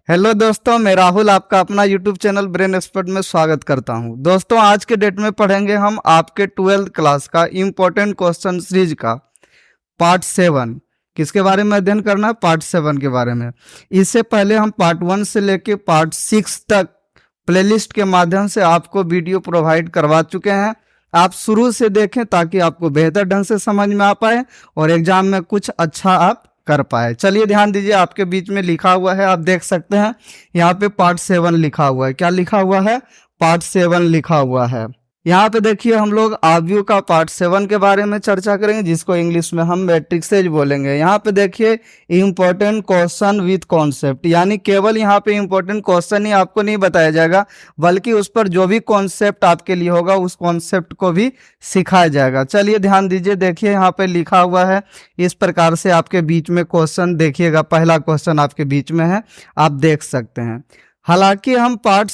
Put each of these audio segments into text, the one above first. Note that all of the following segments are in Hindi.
हेलो दोस्तों, मैं राहुल आपका अपना यूट्यूब चैनल ब्रेन एक्सपर्ट में स्वागत करता हूं। दोस्तों, आज के डेट में पढ़ेंगे हम आपके 12th क्लास का इम्पोर्टेंट क्वेश्चन सीरीज का पार्ट 7। किसके बारे में अध्ययन करना है? पार्ट 7 के बारे में। इससे पहले हम पार्ट 1 से लेके पार्ट 6 तक प्लेलिस्ट के माध्यम से आपको वीडियो प्रोवाइड करवा चुके हैं। आप शुरू से देखें ताकि आपको बेहतर ढंग से समझ में आ पाए और एग्जाम में कुछ अच्छा आप कर पाए। चलिए ध्यान दीजिए, आपके बीच में लिखा हुआ है, आप देख सकते हैं यहाँ पे पार्ट 7 लिखा हुआ है। क्या लिखा हुआ है? पार्ट 7 लिखा हुआ है। यहाँ पे देखिए, हम लोग आव्यू का पार्ट 7 के बारे में चर्चा करेंगे, जिसको इंग्लिश में हम मैट्रिक्सेज बोलेंगे। यहाँ पे देखिए, इंपॉर्टेंट क्वेश्चन विथ कॉन्सेप्ट, यानी केवल यहाँ पे इंपॉर्टेंट क्वेश्चन ही आपको नहीं बताया जाएगा, बल्कि उस पर जो भी कॉन्सेप्ट आपके लिए होगा उस कॉन्सेप्ट को भी सिखाया जाएगा। चलिए ध्यान दीजिए, देखिए यहाँ पे लिखा हुआ है इस प्रकार से। आपके बीच में क्वेश्चन देखिएगा, पहला क्वेश्चन आपके बीच में है, आप देख सकते हैं। हालांकि हम पार्ट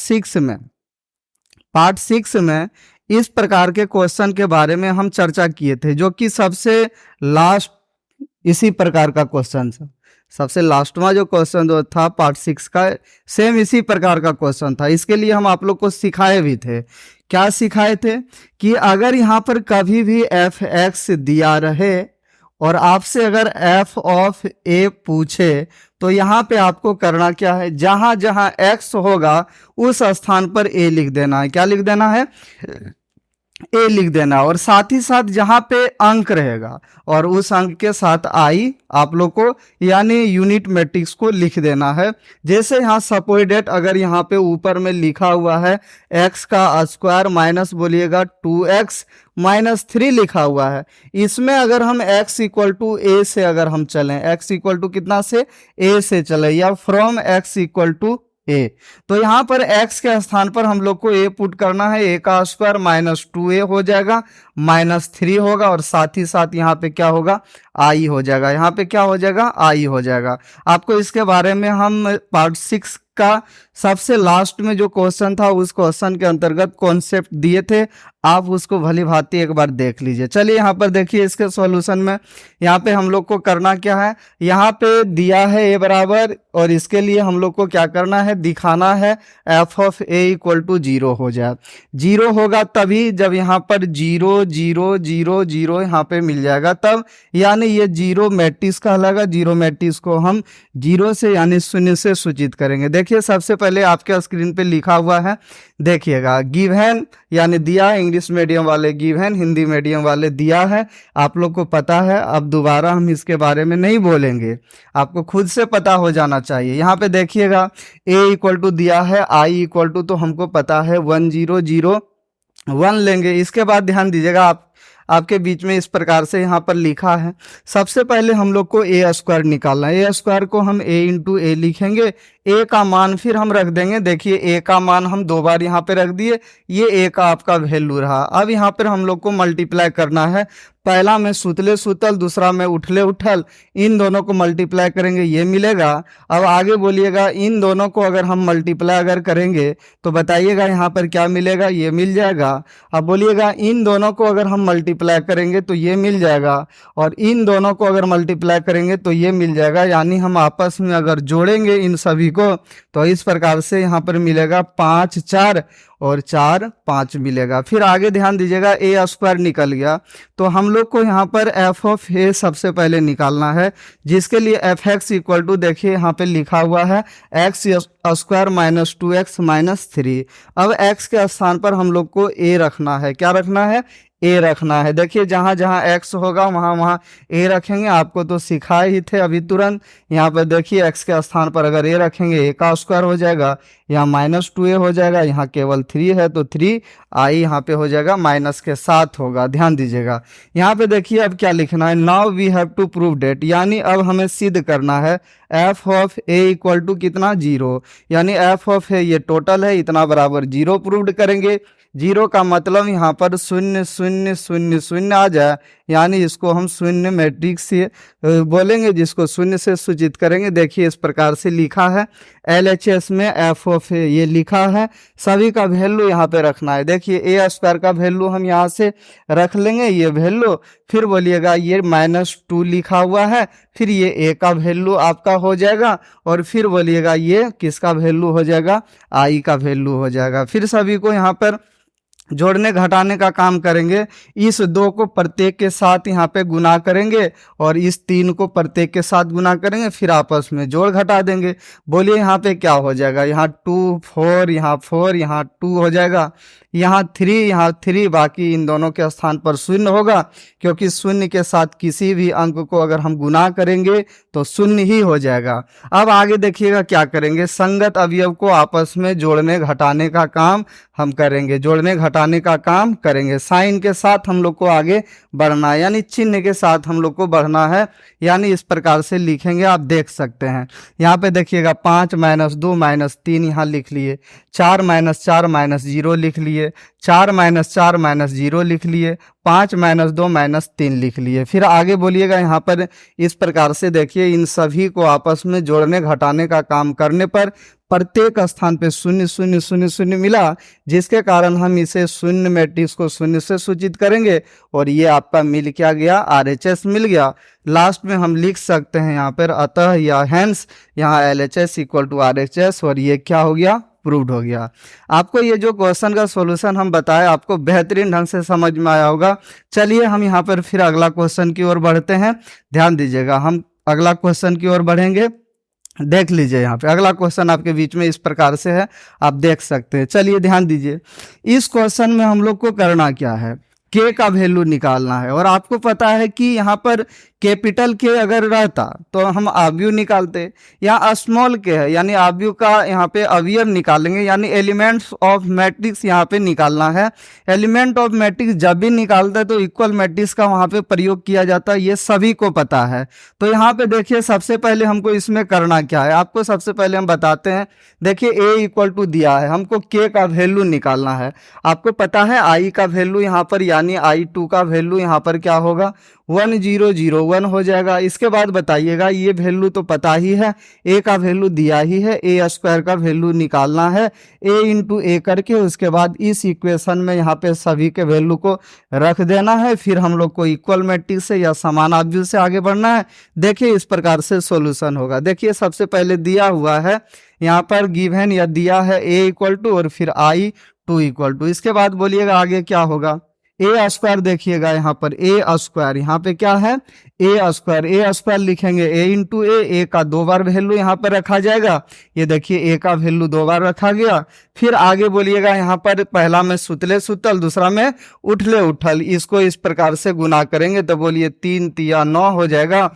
6 में इस प्रकार के क्वेश्चन के बारे में हम चर्चा किए थे, जो कि सबसे लास्ट इसी प्रकार का क्वेश्चन था। सबसे लास्टवा जो क्वेश्चन जो था पार्ट 6 का, सेम इसी प्रकार का क्वेश्चन था। इसके लिए हम आप लोग को सिखाए भी थे। क्या सिखाए थे? कि अगर यहाँ पर कभी भी एफ एक्स दिया रहे और आपसे अगर एफ ऑफ ए पूछे, तो यहाँ पे आपको करना क्या है? जहां जहां एक्स होगा उस स्थान पर ए लिख देना है। क्या लिख देना है? ए लिख देना। और साथ ही साथ जहां पे अंक रहेगा और उस अंक के साथ आई आप लोग को यानी यूनिट मैट्रिक्स को लिख देना है। जैसे यहाँ सपोजिट अगर यहाँ पे ऊपर में लिखा हुआ है x का स्क्वायर माइनस बोलिएगा 2x माइनस 3 लिखा हुआ है, इसमें अगर हम x इक्वल टू ए से अगर हम चलें, x इक्वल टू कितना से? a से चले, या फ्रॉम x इक्वल टू ए, तो यहाँ पर x के स्थान पर हम लोग को a पुट करना है। a का स्क्वायर माइनस 2a हो जाएगा, माइनस 3 होगा, और साथ ही साथ यहाँ पे क्या होगा? आई हो जाएगा। यहाँ पे क्या हो जाएगा? आई हो जाएगा। आपको इसके बारे में हम पार्ट 6 का सबसे लास्ट में जो क्वेश्चन था उस क्वेश्चन के अंतर्गत कॉन्सेप्ट दिए थे, आप उसको भली भांति एक बार देख लीजिए। चलिए यहाँ पर देखिए, इसके सॉल्यूशन में यहाँ पे हम लोग को करना क्या है? यहाँ पे दिया है a बराबर, और इसके लिए हम लोग को क्या करना है? दिखाना है f of a equal to 0 हो जाए। 0 होगा तभी जब यहाँ पर 0 0 0 0 यहाँ पे मिल जाएगा तब, यानी ये 0 मैट्रिक्स कहलाएगा। 0 मैट्रिक्स को हम 0 से यानी 0 से सूचित करेंगे। देखिए, सबसे पहले आपके स्क्रीन पे लिखा हुआ है, देखिएगा, गिवन यानी दिया, इंग्लिश मीडियम वाले गिवन, हिंदी मीडियम वाले दिया है। आप लोग को पता है, अब दोबारा हम इसके बारे में नहीं बोलेंगे, आपको खुद से पता हो जाना चाहिए। यहाँ पे देखिएगा, a इक्वल टू दिया है, i इक्वल टू तो हमको पता है 1 0 0 1 लेंगे। इसके बाद ध्यान दीजिएगा, आपके बीच में इस प्रकार से यहाँ पर लिखा है, सबसे पहले हम लोग को ए स्क्वायर निकालना है। ए स्क्वायर को हम a इंटू ए लिखेंगे, ए का मान फिर हम रख देंगे। देखिए, ए का मान हम 2 बार यहाँ पे रख दिए, ये ए का आपका वैल्यू रहा। अब यहाँ पर हम लोग को मल्टीप्लाई करना है। पहला में सुतले सुतल, दूसरा में उठले उठल, इन दोनों को मल्टीप्लाई करेंगे, ये मिलेगा। अब आगे बोलिएगा, इन दोनों को अगर हम मल्टीप्लाई अगर करेंगे तो बताइएगा यहाँ पर क्या मिलेगा? ये मिल जाएगा। अब बोलिएगा, इन दोनों को अगर हम मल्टीप्लाई करेंगे तो ये मिल जाएगा, और इन दोनों को अगर मल्टीप्लाई करेंगे तो ये मिल जाएगा। यानी हम आपस में अगर जोड़ेंगे इन सभी को तो इस प्रकार से यहाँ पर मिलेगा 5 4 और 4 5 मिलेगा। फिर आगे ध्यान दीजिएगा, ए स्क्वायर निकल गया, तो हम लोग को यहाँ पर एफ ऑफ ए सबसे पहले निकालना है, जिसके लिए एफ एक्स इक्वल टू, देखिए यहाँ पे लिखा हुआ है x square minus 2x minus 3। अब x के स्थान पर हम लोग को a रखना है। क्या रखना है? ए रखना है। देखिए, जहां जहां x होगा वहां वहां ए रखेंगे। आपको तो सिखाए ही थे अभी तुरंत। यहाँ पर देखिए, x के स्थान पर अगर ए रखेंगे, ए का स्क्वायर हो जाएगा, यहाँ माइनस 2a हो जाएगा, यहाँ केवल 3 है तो 3 आई यहाँ पे हो जाएगा, माइनस के साथ होगा। ध्यान दीजिएगा, यहाँ पे देखिए अब क्या लिखना है, now we have to prove that, यानी अब हमें सिद्ध करना है f of a equal to कितना? 0, यानी एफ ऑफ ए ये टोटल है, इतना बराबर 0 प्रूव्ड करेंगे। जीरो का मतलब यहाँ पर शून्य शून्य शून्य शून्य आ जाए, यानी इसको हम शून्य मैट्रिक्स से बोलेंगे, जिसको शून्य से सूचित करेंगे। देखिए इस प्रकार से लिखा है, LHS में f ऑफ ए ये लिखा है, सभी का वैल्यू यहाँ पे रखना है। देखिए ए स्क्वायर का वैल्यू हम यहाँ से रख लेंगे, ये वैल्यू, फिर बोलिएगा ये -2 लिखा हुआ है, फिर ये ए का वैल्यू आपका हो जाएगा, और फिर बोलिएगा ये किसका वैल्यू हो जाएगा, आई का वैल्यू हो जाएगा। फिर सभी को यहाँ पर जोड़ने घटाने का काम करेंगे। इस 2 को प्रत्येक के साथ यहाँ पे गुना करेंगे, और इस 3 को प्रत्येक के साथ गुना करेंगे, फिर आपस में जोड़ घटा देंगे। बोलिए यहाँ पे क्या हो जाएगा, यहाँ 2 4 यहाँ 4 यहाँ 2 हो जाएगा, यहाँ 3 यहाँ 3, बाकी इन दोनों के स्थान पर शून्य होगा, क्योंकि शून्य के साथ किसी भी अंक को अगर हम गुना करेंगे तो शून्य ही हो जाएगा। अब आगे देखिएगा क्या करेंगे, संगत अवयव को आपस में जोड़ने घटाने का काम हम करेंगे, जोड़ने घटाने का काम करेंगे। साइन के साथ हम लोग को आगे बढ़ना है, यानी चिन्ह के साथ हम लोग को बढ़ना है, यानी इस प्रकार से लिखेंगे। आप देख सकते हैं यहाँ पे देखिएगा 5 - 2 - 3 यहाँ लिख लिए, 4 - 4 - 0 लिख लिए, 4 - 4 - 0 लिख लिए, 5 - 2 - 3 लिख लिए। फिर आगे बोलिएगा यहाँ पर इस प्रकार से देखिए, इन सभी को आपस में जोड़ने घटाने का काम करने पर प्रत्येक स्थान पे 0 0 0 0 मिला, जिसके कारण हम इसे शून्य मैट्रिक्स को शून्य से सूचित करेंगे, और ये आपका मिल क्या गया, RHS मिल गया। लास्ट में हम लिख सकते हैं यहाँ पर अतः या हेंस, यहाँ LHS = RHS, और ये क्या हो गया, प्रूव्ड हो गया। आपको ये जो क्वेश्चन का सॉल्यूशन हम बताए आपको बेहतरीन ढंग से समझ में आया होगा। चलिए हम यहाँ पर फिर अगला क्वेश्चन की ओर बढ़ते हैं। ध्यान दीजिएगा, हम अगला क्वेश्चन की ओर बढ़ेंगे। देख लीजिए यहाँ पे अगला क्वेश्चन आपके बीच में इस प्रकार से है, आप देख सकते हैं। चलिए ध्यान दीजिए, इस क्वेश्चन में हम लोग को करना क्या है, के का वैल्यू निकालना है। और आपको पता है कि यहाँ पर कैपिटल के अगर रहता तो हम अवयव निकालते, यहाँ स्मॉल के है, यानी अवयव का यहाँ पे अवयव निकालेंगे, यानी एलिमेंट्स ऑफ मैट्रिक्स यहाँ पे निकालना है। एलिमेंट ऑफ मैट्रिक्स जब भी निकालते हैं तो इक्वल मैट्रिक्स का वहाँ पे प्रयोग किया जाता है, ये सभी को पता है। तो यहाँ पे देखिए सबसे पहले हमको इसमें करना क्या है, आपको सबसे पहले हम बताते हैं। देखिए A = दिया है, हमको के का वैल्यू निकालना है। आपको पता है आई का वैल्यू यहाँ पर, यानी I2 का वैल्यू यहाँ पर क्या होगा, 1001 हो जाएगा। इसके बाद बताइएगा, ये वैल्यू तो पता ही है, ए का वैल्यू दिया ही है, A² का वैल्यू निकालना है, A × A करके उसके बाद इस इक्वेशन में यहाँ पे सभी के वैल्यू को रख देना है। फिर हम लोग को इक्वल मैट्रिक्स से या समान अवयव से आगे बढ़ना है। देखिए इस प्रकार से सॉल्यूशन होगा। देखिए सबसे पहले दिया हुआ है यहाँ पर गिवन या दिया है A = और फिर I2 = इसके बाद बोलिएगा आगे क्या होगा, A² देखिएगा यहाँ पर A², यहाँ पे क्या है A² लिखेंगे, A × A का 2 बार वैल्यू यहाँ पर रखा जाएगा। ये देखिए A का वैल्यू 2 बार रखा गया। फिर आगे बोलिएगा यहाँ पर पहला में सुतले सुतल, दूसरा में उठले उठल, इसको इस प्रकार से गुना करेंगे तो बोलिए 3 × 9 हो जाएगा।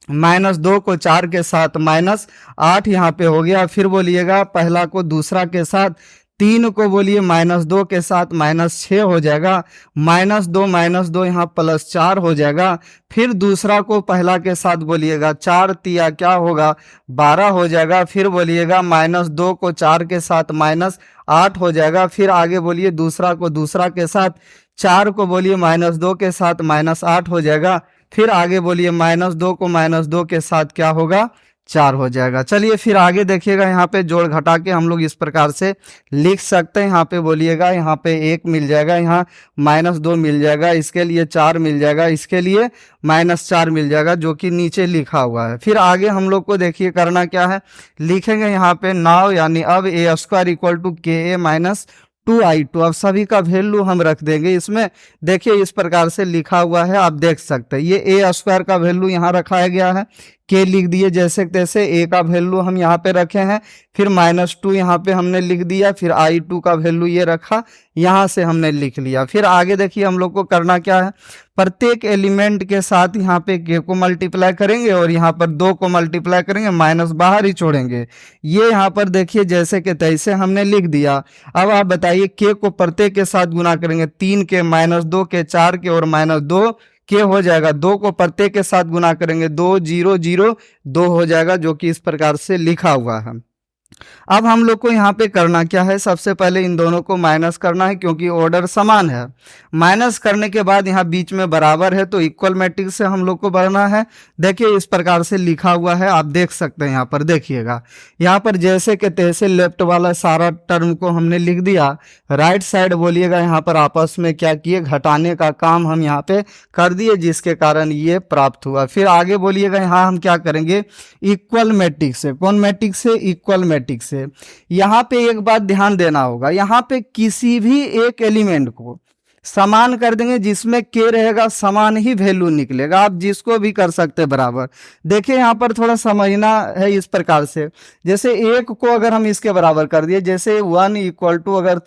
-2 को 4 के साथ -8 यहाँ पे हो गया। फिर बोलिएगा पहला को दूसरा के साथ, 3 को बोलिए -2 के साथ -6 हो जाएगा, -2 यहाँ +4 हो जाएगा। फिर दूसरा को पहला के साथ बोलिएगा 4 × क्या होगा 12 हो जाएगा। फिर बोलिएगा -2 को 4 के साथ -8 हो जाएगा। फिर आगे बोलिए दूसरा को दूसरा के साथ, 4 को बोलिए -2 के साथ -8 हो जाएगा। फिर आगे बोलिए -2 को -2 के साथ क्या होगा 4 हो जाएगा। चलिए फिर आगे देखिएगा, यहाँ पे जोड़ घटा के हम लोग इस प्रकार से लिख सकते हैं। यहाँ पे बोलिएगा यहाँ पे 1 मिल जाएगा, यहाँ -2 मिल जाएगा, इसके लिए 4 मिल जाएगा, इसके लिए -4 मिल जाएगा, जो कि नीचे लिखा हुआ है। फिर आगे हम लोग को देखिए करना क्या है, लिखेंगे यहाँ पे नाउ, यानी अब A² = KA - 2I2। अब सभी का वैल्यू हम रख देंगे इसमें। देखिए इस प्रकार से लिखा हुआ है, आप देख सकते हैं। ये A² का वैल्यू यहाँ रखा गया है, के लिख दिए जैसे तैसे, A का वैल्यू हम यहाँ पे रखे हैं, फिर -2 यहाँ पे हमने लिख दिया, फिर I2 का वैल्यू ये रखा, यहाँ से हमने लिख लिया। फिर आगे देखिए हम लोग को करना क्या है, प्रत्येक एलिमेंट के साथ यहाँ पे के को मल्टीप्लाई करेंगे और यहाँ पर 2 को मल्टीप्लाई करेंगे, माइनस बाहर ही छोड़ेंगे। ये यहाँ पर देखिए जैसे कि तैसे हमने लिख दिया। अब आप बताइए के को प्रत्येक के साथ गुना करेंगे, 3 के, -2 के, 4 के और -2 के हो जाएगा। 2 को प्रत्येक के साथ गुना करेंगे, 2 0 0 2 हो जाएगा, जो कि इस प्रकार से लिखा हुआ है। अब हम लोग को यहाँ पे करना क्या है, सबसे पहले इन दोनों को माइनस करना है क्योंकि ऑर्डर समान है। माइनस करने के बाद यहाँ बीच में बराबर है तो इक्वल मैट्रिक्स से हम लोग को बढ़ना है। देखिए इस प्रकार से लिखा हुआ है, आप देख सकते हैं यहाँ पर, देखिएगा यहाँ पर जैसे के तैसे लेफ्ट वाला सारा टर्म को हमने लिख दिया। राइट साइड बोलिएगा यहाँ पर आपस में क्या किए, घटाने का काम हम यहाँ पे कर दिए, जिसके कारण ये प्राप्त हुआ। फिर आगे बोलिएगा यहाँ हम क्या करेंगे, इक्वल मैट्रिक्स से, कौन मैट्रिक्स से, इक्वल मैट्रिक्स से। यहाँ पे एक बात ध्यान देना होगा, यहाँ पे किसी भी एक एलिमेंट को समान कर देंगे, जिसमें के रहेगा समान ही वैल्यू निकलेगा। आप जिसको भी कर सकते हैं बराबर। देखिए यहाँ पर थोड़ा समझना है इस प्रकार से, जैसे एक को अगर हम इसके बराबर कर दिए, जैसे 1 इक्वल टू अगर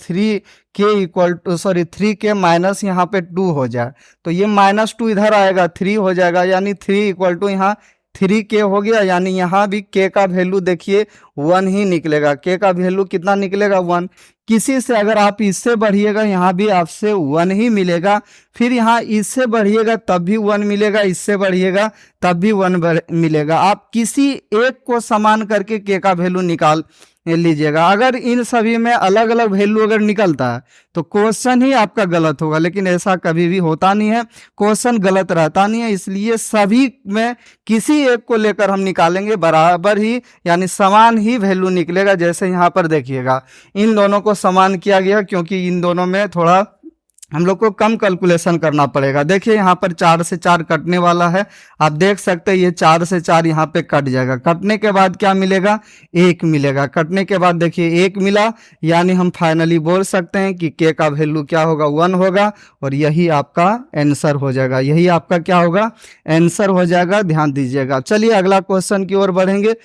3 के माइनस यहाँ पे 2 हो जाए तो ये -2 इधर आएगा, 3 हो जाएगा, यानी 3 इक्वल टू यहाँ 3k हो गया, यानी यहाँ भी k का वैल्यू देखिए 1 ही निकलेगा। k का वैल्यू कितना निकलेगा, 1। किसी से अगर आप इससे बढ़िएगा यहाँ भी आपसे 1 ही मिलेगा, फिर यहाँ इससे बढ़िएगा तब भी 1 मिलेगा, इससे बढ़िएगा तब भी 1 मिलेगा। आप किसी एक को समान करके k का वैल्यू निकाल लीजिएगा। अगर इन सभी में अलग अलग वैल्यू अगर निकलता है तो क्वेश्चन ही आपका गलत होगा, लेकिन ऐसा कभी भी होता नहीं है, क्वेश्चन गलत रहता नहीं है। इसलिए सभी में किसी एक को लेकर हम निकालेंगे बराबर ही, यानी समान ही वैल्यू निकलेगा। जैसे यहाँ पर देखिएगा इन दोनों को समान किया गया क्योंकि इन दोनों में थोड़ा हम लोग को कम कैलकुलेशन करना पड़ेगा। देखिए यहाँ पर 4 से 4 कटने वाला है, आप देख सकते हैं ये 4 से 4 यहाँ पे कट जाएगा। कटने के बाद क्या मिलेगा, 1 मिलेगा। कटने के बाद देखिए 1 मिला, यानी हम फाइनली बोल सकते हैं कि के का वैल्यू क्या होगा, 1 होगा, और यही आपका आंसर हो जाएगा। यही आपका क्या होगा, आंसर हो जाएगा। ध्यान दीजिएगा। चलिए अगला क्वेश्चन की ओर बढ़ेंगे।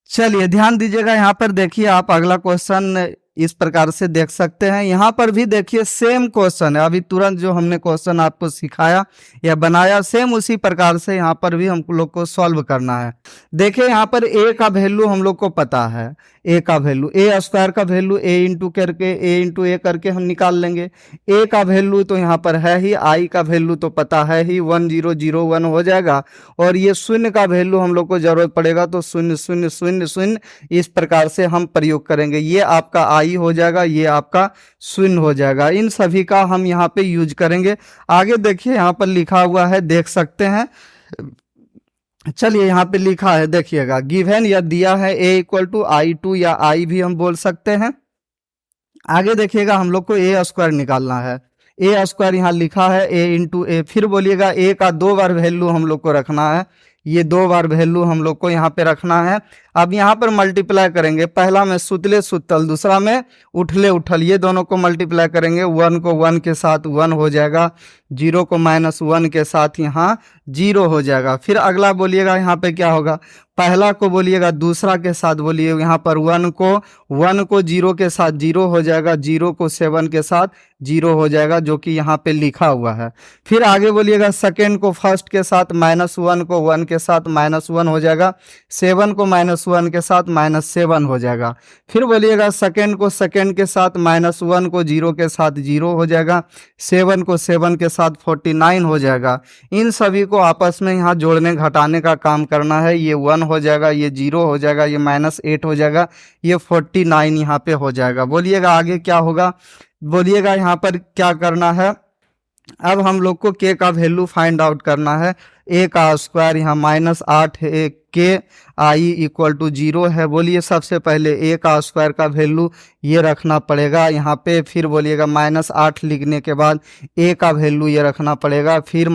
चलिए ध्यान दीजिएगा, यहाँ पर देखिए आप अगला क्वेश्चन इस प्रकार से देख सकते हैं। यहाँ पर भी देखिए सेम क्वेश्चन है, अभी तुरंत जो हमने क्वेश्चन आपको सिखाया या बनाया सेम उसी प्रकार से यहाँ पर भी हम लोग को सॉल्व करना है। देखिए यहाँ पर a का वैल्यू हम लोग को पता है, a का वैल्यू, a स्क्वायर का वैल्यू a इंटू करके a इंटू a करके हम निकाल लेंगे। a का वैल्यू तो यहाँ पर है ही, i का वैल्यू तो पता है ही, 1001 हो जाएगा। और ये शून्य का वैल्यू हम लोग को जरूरत पड़ेगा तो 0 इस प्रकार से हम प्रयोग करेंगे। ये आपका i हो जाएगा, ये आपका 0 हो जाएगा। इन सभी का हम यहाँ पे यूज करेंगे। आगे देखिए यहाँ पर लिखा हुआ है, देख सकते हैं। चलिए यहाँ पे लिखा है देखिएगा, गिवन या दिया है a इक्वल टू i2 या i भी हम बोल सकते हैं। आगे देखिएगा हम लोग को a स्क्वायर निकालना है। a स्क्वायर यहाँ लिखा है a इंटू ए, फिर बोलिएगा a का 2 बार वैल्यू हम लोग को रखना है। ये 2 बार वैल्यू हम लोग को यहाँ पे रखना है। अब यहाँ पर मल्टीप्लाई करेंगे, पहला में सुतले सुतल, दूसरा में उठले उठल, ये दोनों को मल्टीप्लाई करेंगे। 1 को 1 के साथ 1 हो जाएगा, 0 को -1 के साथ यहाँ 0 हो जाएगा। फिर अगला बोलिएगा यहाँ पे क्या होगा, पहला को बोलिएगा दूसरा के साथ बोलिए, यहाँ पर 1 को 0 के साथ 0 हो जाएगा, 0 को 7 के साथ 0 हो जाएगा, जो कि यहाँ पे लिखा हुआ है। फिर आगे बोलिएगा सेकेंड को फर्स्ट के साथ, -1 को 1 के साथ -1 हो जाएगा, 7 को -1 के साथ -7 हो जाएगा। फिर बोलिएगा सेकेंड को सेकेंड के साथ, -1 को 0 के साथ 0 हो जाएगा, 7 को 7 के साथ 49 हो जाएगा। इन सभी को आपस में यहाँ जोड़ने घटाने का काम करना है। ये 1 हो जाएगा, ये 0 हो जाएगा, ये -8 हो जाएगा, ये 49 यहाँ पे हो जाएगा। बोलिएगा आगे क्या होगा, बोलिएगा यहाँ पर क्या करना है। अब हम लोग को k का वैल्यू फाइंड आउट करना है। a का स्क्वायर यहाँ -8 है, k i इक्वल टू 0 है। बोलिए सबसे पहले a का स्क्वायर का वैल्यू ये रखना पड़ेगा यहाँ पे। फिर बोलिएगा -8 लिखने के बाद a का वैल्यू ये रखना पड़ेगा। फिर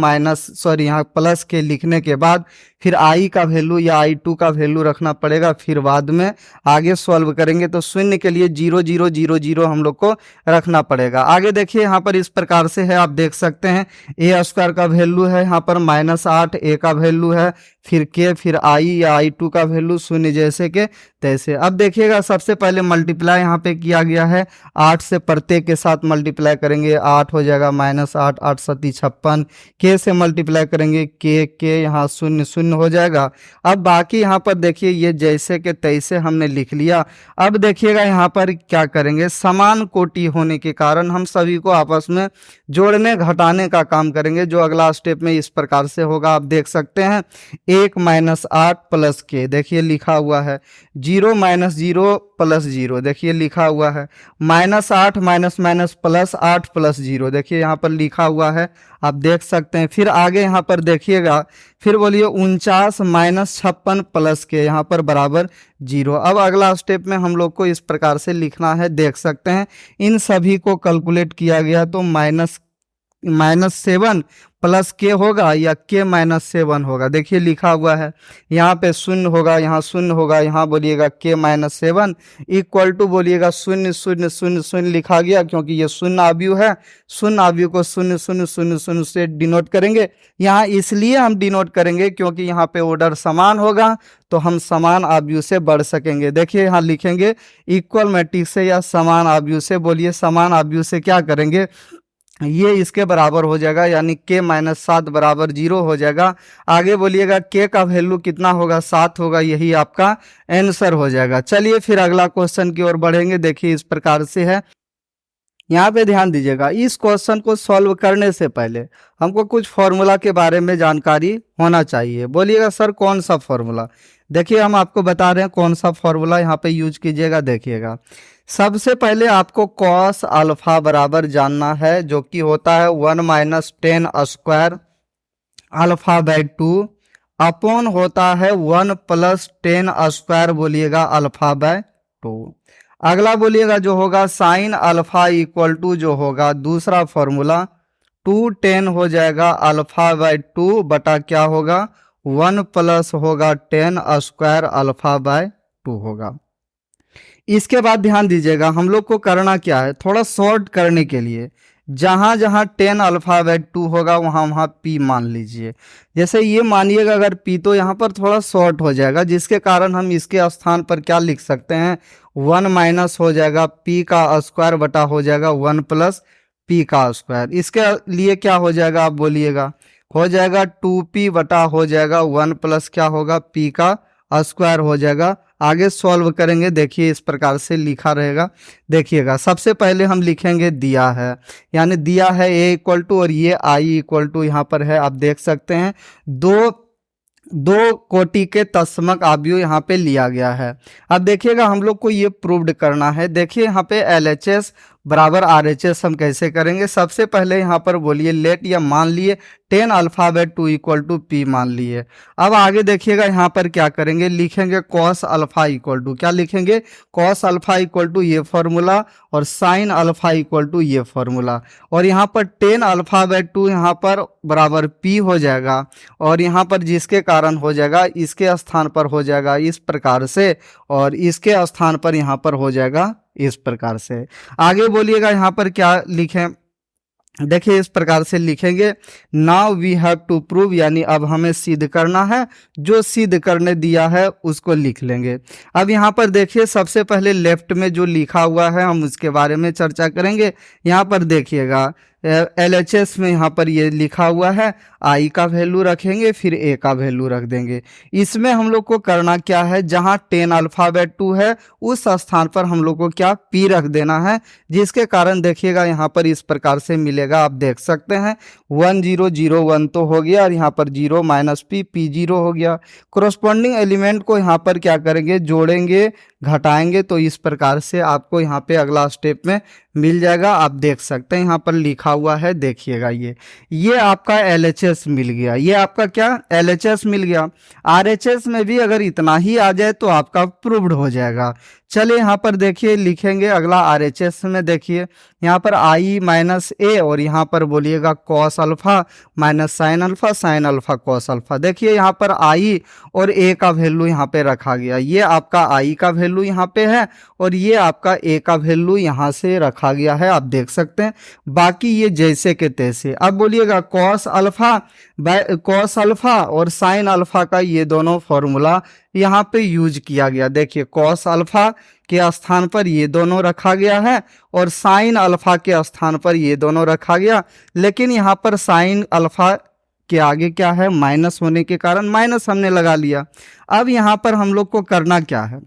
यहाँ प्लस के लिखने के बाद फिर i का वैल्यू या i2 का वैल्यू रखना पड़ेगा। फिर बाद में आगे सॉल्व करेंगे तो शून्य के लिए 0 0 0 0 हम लोग को रखना पड़ेगा। आगे देखिए यहाँ पर इस प्रकार से है, आप देख सकते हैं a स्क्वायर का वैल्यू है यहाँ पर -8, a का वैल्यू है, फिर k, फिर i या i2 का वैल्यू 0 जैसे के तैसे। अब देखिएगा सबसे पहले मल्टीप्लाई यहाँ पे किया गया है, 8 से प्रत्येक के साथ मल्टीप्लाई करेंगे, 8 हो जाएगा, -8, 8 सती 56, k से मल्टीप्लाई करेंगे, k यहाँ 0 0 हो जाएगा। अब बाकी यहाँ पर देखिए ये जैसे के तैसे हमने लिख लिया। अब देखिएगा यहाँ पर क्या करेंगे, समान कोटि होने के कारण हम सभी को आपस में जोड़ने घटाने का काम करेंगे, जो अगला स्टेप में इस प्रकार से होगा, आप देख सकते हैं 1 माइनस 8 प्लस के, देखिए लिखा हुआ है 0 माइनस 0 प्लस 0, देखिए लिखा हुआ है minus 8 minus minus plus 8 plus 0, देखिए यहाँ पर लिखा हुआ है आप देख सकते हैं। फिर आगे यहाँ पर देखिएगा, फिर बोलिए 49 माइनस 56 प्लस के, यहाँ पर बराबर 0। अब अगला स्टेप में हम लोग को इस प्रकार से लिखना है, देख सकते हैं इन सभी को कैलकुलेट किया गया तो -7 प्लस के होगा या के -7 होगा, देखिए लिखा हुआ है यहाँ पे शून्य होगा, यहाँ शून्य होगा, यहाँ बोलिएगा के -7 इक्वल टू बोलिएगा 0 0 0 0 लिखा गया, क्योंकि ये शून्य आव्यूह है, शून्य आव्यूह को 0 0 0 0 से डिनोट करेंगे। यहाँ इसलिए हम डिनोट करेंगे क्योंकि यहाँ पे ऑर्डर समान होगा तो हम समान आव्यूह से बढ़ सकेंगे। देखिए यहाँ लिखेंगे इक्वल मैट्रिक्स से या समान आव्यूह से, बोलिए समान आव्यूह से क्या करेंगे, ये इसके बराबर हो जाएगा, यानी के -7 बराबर 0 हो जाएगा। आगे बोलिएगा के का वैल्यू कितना होगा, 7 होगा, यही आपका आंसर हो जाएगा। चलिए फिर अगला क्वेश्चन की ओर बढ़ेंगे। देखिए इस प्रकार से है, यहाँ पे ध्यान दीजिएगा, इस क्वेश्चन को सॉल्व करने से पहले हमको कुछ फॉर्मूला के बारे में जानकारी होना चाहिए। बोलिएगा सर कौन सा फॉर्मूला, देखिए हम आपको बता रहे हैं कौन सा फॉर्मूला यहाँ पे यूज कीजिएगा। देखिएगा सबसे पहले आपको कॉस अल्फा बराबर जानना है, जो कि होता है 1 minus 10 square alpha by 2 upon होता है 1 प्लस 10 स्क्वायर बोलिएगा अल्फा बाय 2। अगला बोलिएगा जो होगा साइन अल्फा इक्वल टू जो होगा दूसरा फॉर्मूला 2 10 हो जाएगा अल्फा बाय 2 बटा क्या होगा 1 प्लस होगा 10 स्क्वायर अल्फा बाय 2 होगा। इसके बाद ध्यान दीजिएगा हम लोग को करना क्या है, थोड़ा शॉर्ट करने के लिए जहां जहां 10 अल्फा बाय 2 होगा वहां वहां पी मान लीजिए। जैसे ये मानिएगा अगर पी, तो यहाँ पर थोड़ा शॉर्ट हो जाएगा, जिसके कारण हम इसके स्थान पर क्या लिख सकते हैं 1 माइनस हो जाएगा पी का स्क्वायर बटा हो जाएगा 1 प्लस पी का स्क्वायर। इसके लिए क्या हो जाएगा आप बोलिएगा, हो जाएगा 2p बटा हो जाएगा 1 प्लस क्या होगा पी का स्क्वायर हो जाएगा। आगे सॉल्व करेंगे, देखिए इस प्रकार से लिखा रहेगा। देखिएगा सबसे पहले हम लिखेंगे दिया है, यानी दिया है a इक्वल टू और ये i इक्वल टू यहाँ पर है, आप देख सकते हैं दो कोटि के तत्समक आव्यूह यहाँ पे लिया गया है। अब देखिएगा हम लोग को ये प्रूव्ड करना है। देखिए यहाँ पे LHS बराबर RHS हम कैसे करेंगे, सबसे पहले यहाँ पर बोलिए लेट या मान लिए 10 alpha by 2 equal to P मान लिए। अब आगे देखिएगा यहाँ पर क्या करेंगे, लिखेंगे कॉस अल्फा इक्वल टू क्या लिखेंगे, कॉस अल्फा इक्वल टू ये फॉर्मूला और साइन अल्फा इक्वल टू ये फॉर्मूला, और यहाँ पर 10 अल्फा बाय 2 यहाँ पर बराबर पी हो जाएगा, और यहाँ पर जिसके कारण हो जाएगा इसके स्थान पर हो जाएगा इस प्रकार से, और इसके स्थान पर यहाँ पर हो जाएगा इस प्रकार से। आगे बोलिएगा यहाँ पर क्या लिखें, देखिए इस प्रकार से लिखेंगे now we have to prove, यानी अब हमें सिद्ध करना है, जो सिद्ध करने दिया है उसको लिख लेंगे। अब यहाँ पर देखिए सबसे पहले लेफ्ट में जो लिखा हुआ है हम उसके बारे में चर्चा करेंगे। यहाँ पर देखिएगा LHS में यहाँ पर ये लिखा हुआ है i का वैल्यू रखेंगे फिर a का वैल्यू रख देंगे। इसमें हम लोग को करना क्या है, जहाँ 10 अल्फा बाय 2 है उस स्थान पर हम लोग को क्या p रख देना है, जिसके कारण देखिएगा यहाँ पर इस प्रकार से मिलेगा, आप देख सकते हैं 1 0 0 1 तो हो गया, और यहाँ पर 0 माइनस p p 0 हो गया। कोरोस्पॉन्डिंग एलिमेंट को यहाँ पर क्या करेंगे, जोड़ेंगे घटाएंगे, तो इस प्रकार से आपको यहाँ पे अगला स्टेप में मिल जाएगा। आप देख सकते हैं यहाँ पर लिखा हुआ है, देखिएगा ये आपका LHS मिल गया, ये आपका क्या LHS मिल गया। RHS में भी अगर इतना ही आ जाए तो आपका प्रूव्ड हो जाएगा। चलिए यहाँ पर देखिए लिखेंगे अगला RHS में, देखिए यहाँ पर i माइनस ए और यहाँ पर बोलिएगा cos alpha minus sine alpha cos alpha. देखिए यहाँ पर i और a का वैल्यू यहाँ पे रखा गया, ये आपका i का वैल्यू यहाँ पे है और ये आपका a का वैल्यू यहाँ से रखा गया है, आप देख सकते हैं। बाकी ये जैसे के तैसे। अब बोलिएगा कॉस अल्फा और साइन अल्फा का ये दोनों फॉर्मूला यहाँ पे यूज किया गया। देखिए कॉस अल्फा के स्थान पर ये दोनों रखा गया है और साइन अल्फा के स्थान पर ये दोनों रखा गया, लेकिन यहाँ पर साइन अल्फा के आगे क्या है माइनस होने के कारण माइनस हमने लगा लिया। अब यहाँ पर हम लोग को करना क्या है,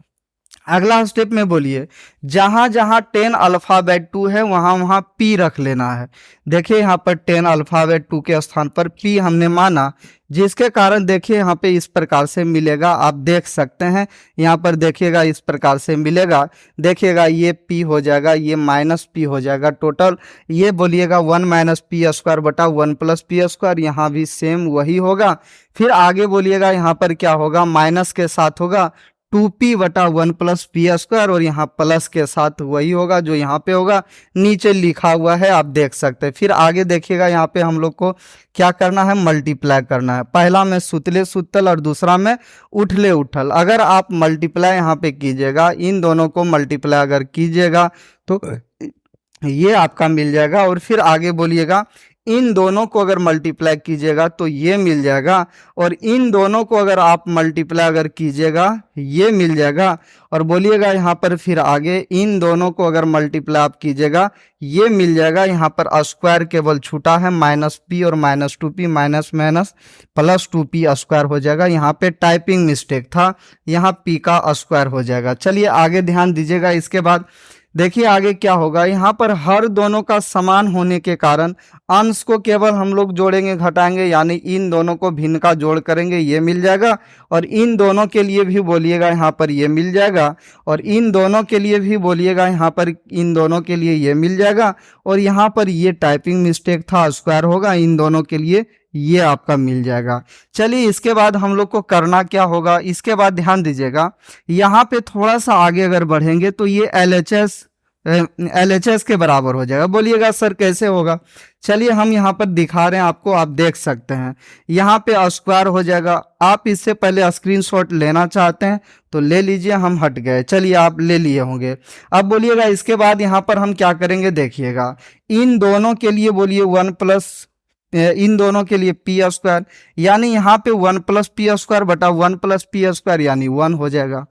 अगला स्टेप में बोलिए, जहां जहां 10 अल्फाबेट 2 है वहां वहां पी रख लेना है। देखिए यहाँ पर 10 अल्फाबेट 2 के स्थान पर पी हमने माना, जिसके कारण देखिए यहाँ पे इस प्रकार से मिलेगा, आप देख सकते हैं यहाँ पर देखिएगा इस प्रकार से मिलेगा। देखिएगा ये पी हो जाएगा, ये माइनस पी हो जाएगा, टोटल ये बोलिएगा 1 माइनस पी स्क्वायर बटा 1 प्लस पी स्क्वायर, यहाँ भी सेम वही होगा। फिर आगे बोलिएगा यहाँ पर क्या होगा, माइनस के साथ होगा 2p बटा 1 प्लस पी स्क्वायर, और यहाँ प्लस के साथ वही होगा जो यहाँ पे होगा, नीचे लिखा हुआ है आप देख सकते हैं। फिर आगे देखिएगा यहाँ पे हम लोग को क्या करना है, मल्टीप्लाई करना है। पहला में सुतले सुतल और दूसरा में उठले उठल। अगर आप मल्टीप्लाई यहाँ पे कीजिएगा, इन दोनों को मल्टीप्लाई अगर कीजिएगा तो ये आपका मिल जाएगा। और फिर आगे बोलिएगा इन दोनों को अगर मल्टीप्लाई कीजिएगा तो ये मिल जाएगा, और इन दोनों को अगर आप मल्टीप्लाई अगर कीजिएगा ये मिल जाएगा। और बोलिएगा यहाँ पर फिर आगे इन दोनों को अगर मल्टीप्लाई आप कीजिएगा ये मिल जाएगा। यहाँ पर स्क्वायर केवल छूटा है, माइनस पी और minus 2p, minus minus plus 2p square हो जाएगा। यहाँ पे टाइपिंग मिस्टेक था, यहाँ p का स्क्वायर हो जाएगा। चलिए आगे ध्यान दीजिएगा। इसके बाद देखिए आगे क्या होगा, यहाँ पर हर दोनों का समान होने के कारण अंश को केवल हम लोग जोड़ेंगे घटाएंगे, यानी इन दोनों को भिन्न का जोड़ करेंगे ये मिल जाएगा। और इन दोनों के लिए भी बोलिएगा यहाँ पर ये मिल जाएगा, और इन दोनों के लिए भी बोलिएगा यहाँ पर इन दोनों के लिए ये मिल जाएगा। और यहाँ पर ये टाइपिंग मिस्टेक था, स्क्वायर होगा, इन दोनों के लिए ये आपका मिल जाएगा। चलिए इसके बाद हम लोग को करना क्या होगा, इसके बाद ध्यान दीजिएगा यहाँ पे थोड़ा सा आगे अगर बढ़ेंगे तो ये LHS के बराबर हो जाएगा। बोलिएगा सर कैसे होगा, चलिए हम यहाँ पर दिखा रहे हैं आपको, आप देख सकते हैं यहाँ पे स्क्वायर हो जाएगा। आप इससे पहले स्क्रीनशॉट लेना चाहते हैं तो ले लीजिए, हम हट गए, चलिए आप ले लिए होंगे। अब बोलिएगा इसके बाद यहाँ पर हम क्या करेंगे, देखिएगा इन दोनों के लिए बोलिए 1 प्लस, इन दोनों के लिए पी स्क्वायर, यानी यहाँ पे 1 प्लस पी स्क्वायर बटा 1 प्लस पी स्क्वायर यानी 1 हो जाएगा।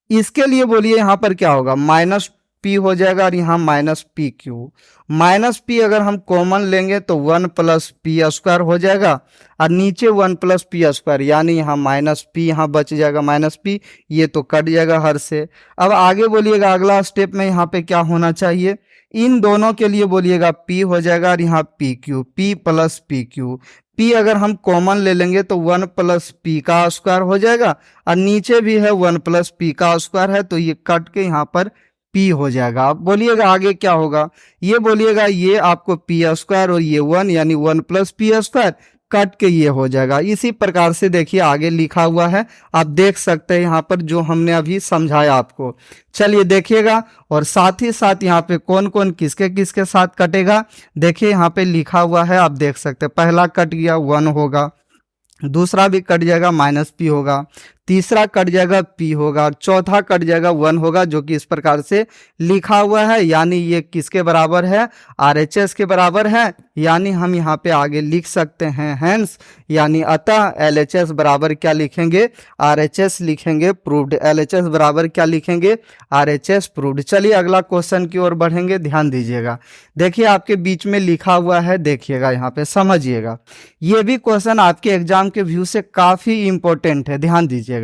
इसके लिए बोलिए यहाँ पर क्या होगा, माइनस पी हो जाएगा, और यहाँ minus P Q, minus P अगर हम कॉमन लेंगे तो 1 प्लस पी स्क्वायर हो जाएगा, और नीचे 1 प्लस पी स्क्वायर, यानी यहाँ माइनस पी यहाँ बच जाएगा, माइनस पी ये तो कट जाएगा हर से। अब आगे बोलिएगा अगला स्टेप में यहाँ पे क्या होना चाहिए, इन दोनों के लिए बोलिएगा p हो जाएगा, और यहाँ P Q, P plus P Q, p अगर हम कॉमन ले लेंगे तो 1 प्लस पी का स्क्वायर हो जाएगा, और नीचे भी है 1 प्लस पी का स्क्वायर है, तो ये कट के यहाँ पर p हो जाएगा। आप बोलिएगा आगे क्या होगा, ये बोलिएगा ये आपको पी स्क्वायर और ये 1 यानी 1 प्लस पी स्क्वायर कट के ये हो जाएगा। इसी प्रकार से देखिए आगे लिखा हुआ है, आप देख सकते हैं यहाँ पर जो हमने अभी समझाया आपको। चलिए देखिएगा, और साथ ही साथ यहाँ पे कौन कौन किसके किसके साथ कटेगा, देखिए यहाँ पे लिखा हुआ है, आप देख सकते हैं। पहला कट गया 1 होगा, दूसरा भी कट जाएगा माइनस पी होगा, तीसरा कट जाएगा पी होगा, चौथा कट जाएगा 1 होगा, जो कि इस प्रकार से लिखा हुआ है। यानी ये किसके बराबर है, RHS के बराबर है। यानी हम यहाँ पे आगे लिख सकते हैं हैंस, यानी अतः LHS बराबर क्या लिखेंगे, RHS लिखेंगे प्रूव्ड। LHS बराबर क्या लिखेंगे, RHS प्रूव्ड। चलिए अगला क्वेश्चन की ओर बढ़ेंगे, ध्यान दीजिएगा। देखिए आपके बीच में लिखा हुआ है, देखिएगा यहाँ पे समझिएगा। ये भी क्वेश्चन आपके एग्जाम के व्यू से काफी इंपॉर्टेंट है, ध्यान दीजिएगा।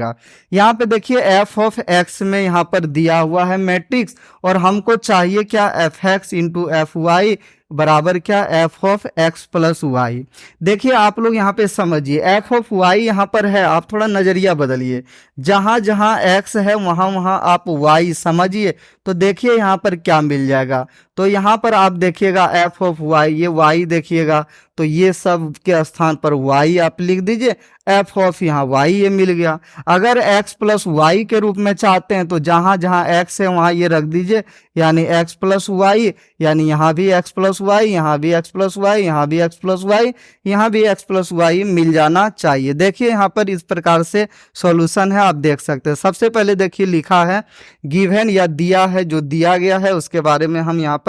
यहाँ पे देखिए एफ ऑफ एक्स में यहाँ पर दिया हुआ है मैट्रिक्स, और हमको चाहिए क्या, f x into f y बराबर क्या, f of x plus y. देखिए आप लोग यहाँ पे समझिए, एफ ऑफ वाई यहाँ पर है, आप थोड़ा नजरिया बदलिए, जहां जहां एक्स है वहां वहां आप वाई समझिए, तो देखिए यहाँ पर क्या मिल जाएगा। तो यहाँ पर आप देखिएगा एफ ऑफ वाई, ये वाई देखिएगा, तो ये सब के स्थान पर वाई आप लिख दीजिए, एफ ऑफ यहाँ वाई ये मिल गया। अगर एक्स प्लस वाई के रूप में चाहते हैं तो जहां जहां एक्स है वहां ये रख दीजिए, यानी एक्स प्लस वाई, यानी यहाँ भी एक्स प्लस वाई, यहाँ भी एक्स प्लस वाई, यहाँ भी एक्स प्लस वाई, यहाँ भी एक्स प्लस वाई मिल जाना चाहिए। देखिए यहाँ पर इस प्रकार से सॉल्यूशन है, आप देख सकते हैं। सबसे पहले देखिए लिखा है गिवन या दिया है, जो दिया गया है उसके बारे में हम यहाँ पर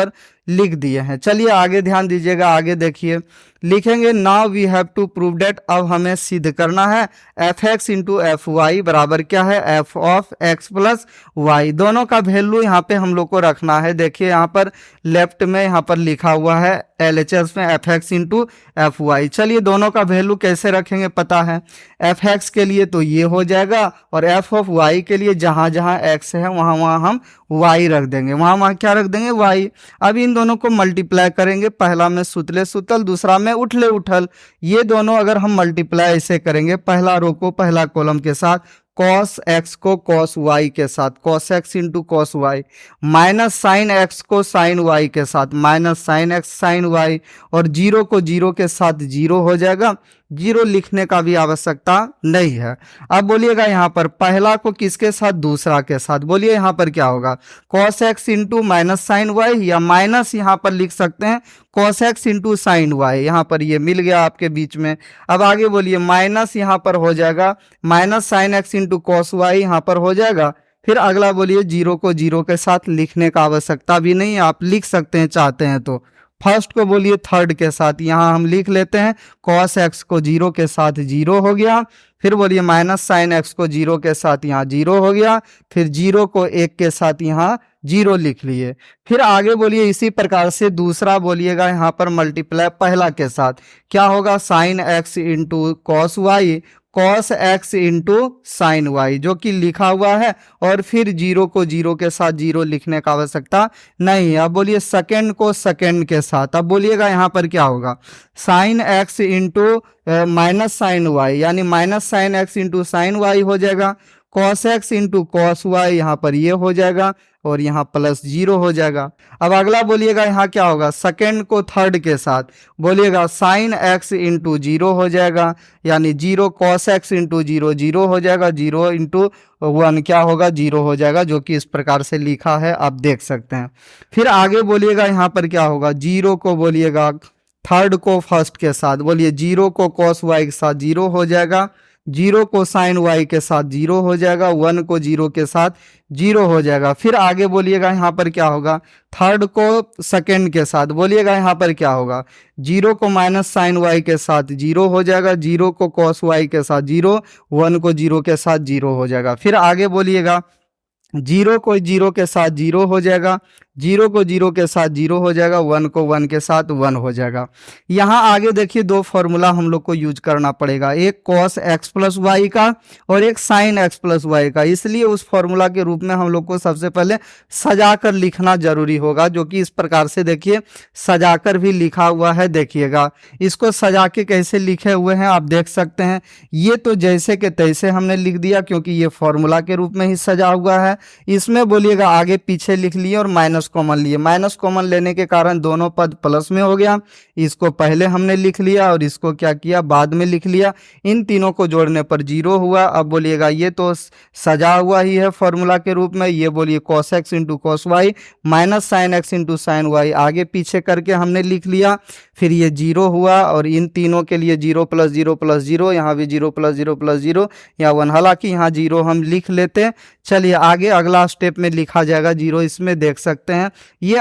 लिख दिए हैं। चलिए आगे ध्यान दीजिएगा, आगे देखिए लिखेंगे now we have to prove that, अब हमें सिद्ध करना है f x into f y बराबर क्या है f of x plus y. दोनों का वैल्यू यहाँ पे हम लोग को रखना है। देखिए यहाँ पर लेफ्ट में यहाँ पर लिखा हुआ है LHS में f x into f y. चलिए दोनों का वैल्यू कैसे रखेंगे पता है, एफ एक्स के लिए तो ये हो जाएगा और एफ ऑफ वाई के लिए जहाँ जहाँ एक्स है वहाँ वहाँ हम वाई रख देंगे, वहाँ वहाँ क्या रख देंगे वाई। अब इन दोनों को मल्टीप्लाई करेंगे, पहला में सुतले सुतल दूसरा में उठले उठल। ये दोनों अगर हम मल्टीप्लाई ऐसे करेंगे, पहला रो को पहला कॉलम के साथ, कॉस एक्स को कॉस वाई के साथ, cos x into cos y, minus sine x को साइन वाई के साथ, minus sine x sine y, और जीरो को जीरो के साथ जीरो हो जाएगा, जीरो लिखने का भी आवश्यकता नहीं है। अब बोलिएगा यहाँ पर पहला को किसके साथ, दूसरा के साथ। बोलिए यहाँ पर क्या होगा, cos x into minus sine y, या माइनस यहाँ पर लिख सकते हैं cos x into sine y, यहाँ पर ये मिल गया आपके बीच में। अब आगे बोलिए माइनस यहाँ पर हो जाएगा minus sine x into cos y, यहाँ पर हो जाएगा। फिर अगला बोलिए जीरो को जीरो के साथ लिखने का आवश्यकता भी नहीं, आप लिख सकते हैं चाहते हैं तो। फर्स्ट को बोलिए थर्ड के साथ, यहाँ हम लिख लेते हैं कॉस एक्स को जीरो के साथ जीरो हो गया, फिर बोलिए माइनस साइन एक्स को जीरो के साथ यहाँ जीरो हो गया, फिर जीरो को एक के साथ यहाँ जीरो लिख लिए। फिर आगे बोलिए इसी प्रकार से दूसरा बोलिएगा यहाँ पर मल्टीप्लाई पहला के साथ, क्या होगा sine x into cos y, cos x into sine y जो कि लिखा हुआ है, और फिर जीरो को जीरो के साथ जीरो लिखने का आवश्यकता नहीं है। अब बोलिए सेकेंड को सेकेंड के साथ, अब बोलिएगा यहाँ पर क्या होगा sine x into minus sine y, यानी minus sine x into sine y हो जाएगा, cos x into cos y यहाँ पर ये हो जाएगा, और यहाँ प्लस जीरो हो जाएगा। अब अगला बोलिएगा यहाँ क्या होगा सेकेंड को थर्ड के साथ, बोलिएगा साइन एक्स इंटू जीरो हो जाएगा, यानी zero cos x into zero zero हो जाएगा, जीरो इंटू वन क्या होगा जीरो हो जाएगा, जो कि इस प्रकार से लिखा है आप देख सकते हैं। फिर आगे बोलिएगा यहाँ पर क्या होगा, जीरो को बोलिएगा थर्ड को फर्स्ट के साथ, बोलिए जीरो को कॉस वाई के साथ जीरो हो जाएगा, जीरो को साइन वाई के साथ जीरो हो जाएगा, वन को जीरो के साथ जीरो हो जाएगा। फिर आगे बोलिएगा यहाँ पर क्या होगा थर्ड को सेकेंड के साथ, बोलिएगा यहाँ पर क्या होगा जीरो को माइनस साइन वाई के साथ जीरो हो जाएगा, जीरो को कॉस वाई के साथ जीरो, वन को जीरो के साथ जीरो हो जाएगा। फिर आगे बोलिएगा जीरो को जीरो के साथ जीरो हो जाएगा, जीरो को जीरो के साथ जीरो हो जाएगा, वन को वन के साथ वन हो जाएगा। यहाँ आगे देखिए दो फॉर्मूला हम लोग को यूज करना पड़ेगा, एक कॉस एक्स प्लस वाई का और एक साइन एक्स प्लस वाई का। इसलिए उस फॉर्मूला के रूप में हम लोग को सबसे पहले सजा कर लिखना जरूरी होगा, जो कि इस प्रकार से देखिए सजा कर भी लिखा हुआ है। देखिएगा इसको सजा के कैसे लिखे हुए हैं आप देख सकते हैं। ये तो जैसे के तैसे हमने लिख दिया क्योंकि ये फॉर्मूला के रूप में ही सजा हुआ है। इसमें बोलिएगा आगे पीछे लिख लिए और माइनस कॉमन लिए, माइनस कॉमन लेने के कारण दोनों पद प्लस में हो गया। इसको पहले हमने लिख लिया और इसको क्या किया बाद में लिख लिया, इन तीनों को जोड़ने पर जीरो हुआ। अब बोलिएगा ये तो सजा हुआ ही है फॉर्मूला के रूप में, ये बोलिए cos x into cos y minus sine x into sine y आगे पीछे करके हमने लिख लिया, फिर ये जीरो हुआ और इन तीनों के लिए जीरो प्लस जीरो, यहाँ भी जीरो प्लस जीरो या वन, हालांकि यहाँ जीरो हम लिख लेते। चलिए आगे अगला स्टेप में लिखा जाएगा जीरो, इसमें देख सकते हैं ये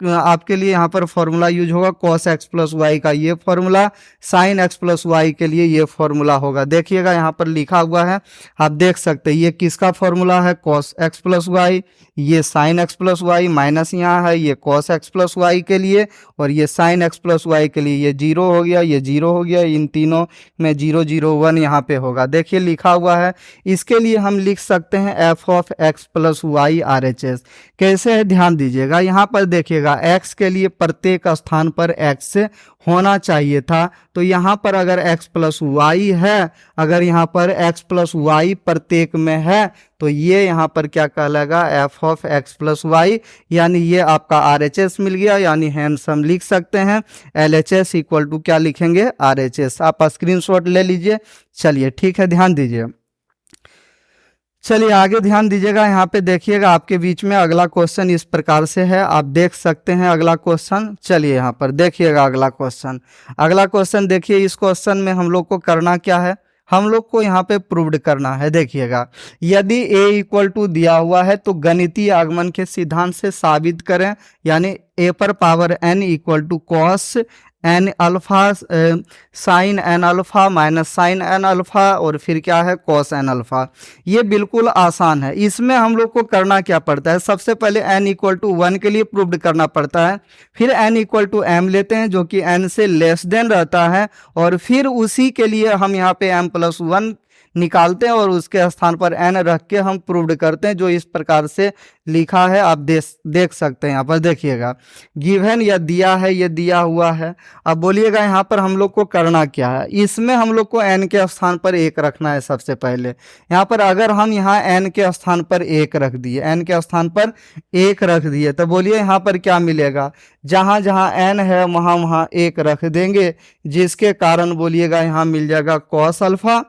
आपके लिए यहाँ पर फॉर्मूला यूज होगा कॉस एक्स प्लस वाई का ये formula, sine x plus y के लिए ये फॉर्मूला होगा। देखिएगा यहाँ पर लिखा हुआ है आप देख सकते हैं, ये किसका फॉर्मूला है कॉस एक्स प्लस वाई, ये sine x plus y, minus यहाँ है ये कॉस एक्स प्लस वाई के लिए और ये साइन एक्स प्लस वाई के लिए, ये जीरो हो गया ये जीरो हो गया, इन तीनों में जीरो जीरो वन यहाँ पे होगा। देखिए लिखा हुआ है, इसके लिए हम लिख सकते हैं f of x plus y R H S. कैसे है ध्यान दीजिएगा, यहाँ पर देखिएगा x के लिए प्रत्येक स्थान पर x होना चाहिए था, तो यहाँ पर अगर x प्लस वाई है, अगर यहाँ पर x प्लस वाई प्रत्येक में है तो ये यहाँ पर क्या कहलाएगा f of x plus y, यानी ये आपका RHS मिल गया। यानी हैंस हम लिख सकते हैं LHS इक्वल टू क्या लिखेंगे RHS। आप स्क्रीनशॉट ले लीजिए। चलिए ठीक है ध्यान दीजिए। चलिए आगे ध्यान दीजिएगा, यहाँ पे देखिएगा आपके बीच में अगला क्वेश्चन इस प्रकार से है, आप देख सकते हैं अगला क्वेश्चन। चलिए यहाँ पर देखिएगा अगला क्वेश्चन देखिए, इस क्वेश्चन में हम लोग को करना क्या है, हम लोग को यहाँ पे प्रूव्ड करना है। देखिएगा, यदि a इक्वल टू दिया हुआ है तो गणितीय आगमन के सिद्धांत से साबित करें, यानी a पर power n equal to cos n alpha sine n alpha minus sine n alpha और फिर क्या है कॉस एन अल्फा। ये बिल्कुल आसान है। इसमें हम लोग को करना क्या पड़ता है, सबसे पहले n इक्वल टू 1 के लिए प्रूव्ड करना पड़ता है, फिर n इक्वल टू m लेते हैं जो कि n से लेस देन रहता है, और फिर उसी के लिए हम यहाँ पे m प्लस 1 निकालते हैं और उसके स्थान पर n रख के हम प्रूव्ड करते हैं, जो इस प्रकार से लिखा है। आप देख सकते हैं यहाँ पर। देखिएगा, गिवन या दिया है, ये दिया हुआ है। अब बोलिएगा यहाँ पर हम लोग को करना क्या है, इसमें हम लोग को n के स्थान पर 1 रखना है। सबसे पहले यहाँ पर अगर हम यहाँ n के स्थान पर 1 रख दिए, n के स्थान पर 1 रख दिए, तो बोलिए यहाँ पर क्या मिलेगा, जहाँ जहाँ n है वहाँ वहाँ 1 रख देंगे, जिसके कारण बोलिएगा यहाँ मिल जाएगा cos alpha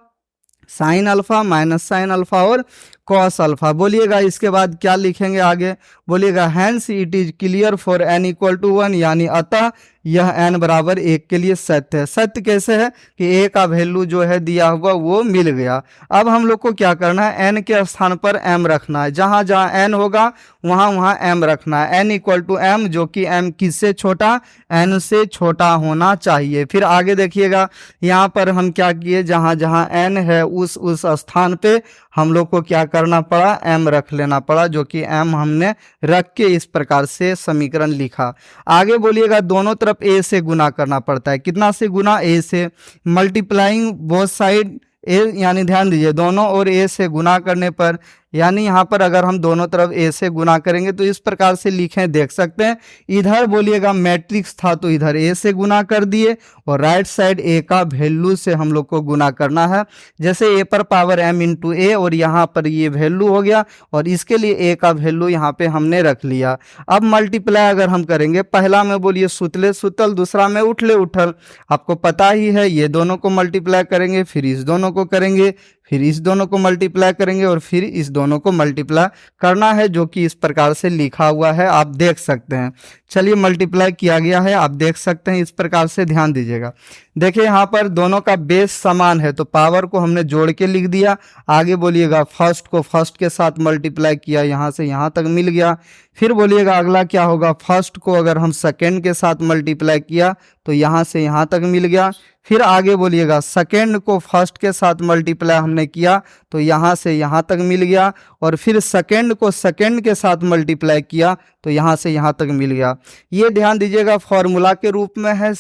sine alpha minus sine alpha और कॉस अल्फा। बोलिएगा इसके बाद क्या लिखेंगे आगे, बोलिएगा hence it is clear for n equal to 1, यानी अतः यह n बराबर 1 के लिए सत्य है। सत्य कैसे है कि a का वैल्यू जो है दिया हुआ वो मिल गया। अब हम लोग को क्या करना है, n के स्थान पर m रखना है, जहाँ जहाँ n होगा वहाँ वहाँ m रखना है। n इक्वल टू m, जो कि m किससे छोटा, n से छोटा होना चाहिए। फिर आगे देखिएगा, यहाँ पर हम क्या किए, जहाँ जहाँ n है उस स्थान पे हम लोग को क्या करना पड़ा, m रख लेना पड़ा, जो कि m हमने रख के इस प्रकार से समीकरण लिखा। आगे बोलिएगा दोनों तरफ a से गुना करना पड़ता है। कितना से गुना, a से, मल्टीप्लाइंग बोथ साइड a, यानी ध्यान दीजिए दोनों और a से गुना करने पर, यानी यहाँ पर अगर हम दोनों तरफ a से गुना करेंगे तो इस प्रकार से लिखें, देख सकते हैं। इधर बोलिएगा मैट्रिक्स था तो इधर a से गुना कर दिए, और राइट साइड a का वैल्यू से हम लोग को गुना करना है। जैसे a पर पावर m इंटू a, और यहाँ पर ये वैल्यू हो गया, और इसके लिए a का वैल्यू यहाँ पे हमने रख लिया। अब मल्टीप्लाई अगर हम करेंगे, पहला में बोलिए सुतले सुतल, दूसरा में उठले उठल, आपको पता ही है। ये दोनों को मल्टीप्लाई करेंगे, फिर इस दोनों को करेंगे, फिर इस दोनों को मल्टीप्लाई करेंगे, और फिर इस दोनों को मल्टीप्लाई करना है, जो कि इस प्रकार से लिखा हुआ है, आप देख सकते हैं। चलिए मल्टीप्लाई किया गया है, आप देख सकते हैं इस प्रकार से। ध्यान दीजिएगा, देखिए यहाँ पर दोनों का बेस समान है तो पावर को हमने जोड़ के लिख दिया। आगे बोलिएगा फर्स्ट को फर्स्ट के साथ मल्टीप्लाई किया, यहाँ से यहाँ तक मिल गया। फिर बोलिएगा अगला क्या होगा, फर्स्ट को अगर हम सेकेंड के साथ मल्टीप्लाई किया तो यहाँ से यहाँ तक मिल गया। फिर आगे बोलिएगा सेकेंड को फर्स्ट के साथ मल्टीप्लाई हमने किया तो यहाँ से यहाँ तक मिल गया, और फिर सेकेंड को सेकेंड के साथ मल्टीप्लाई किया तो यहाँ से यहाँ तक मिल गया। ये ध्यान दीजिएगा फॉर्मूला के रूप में है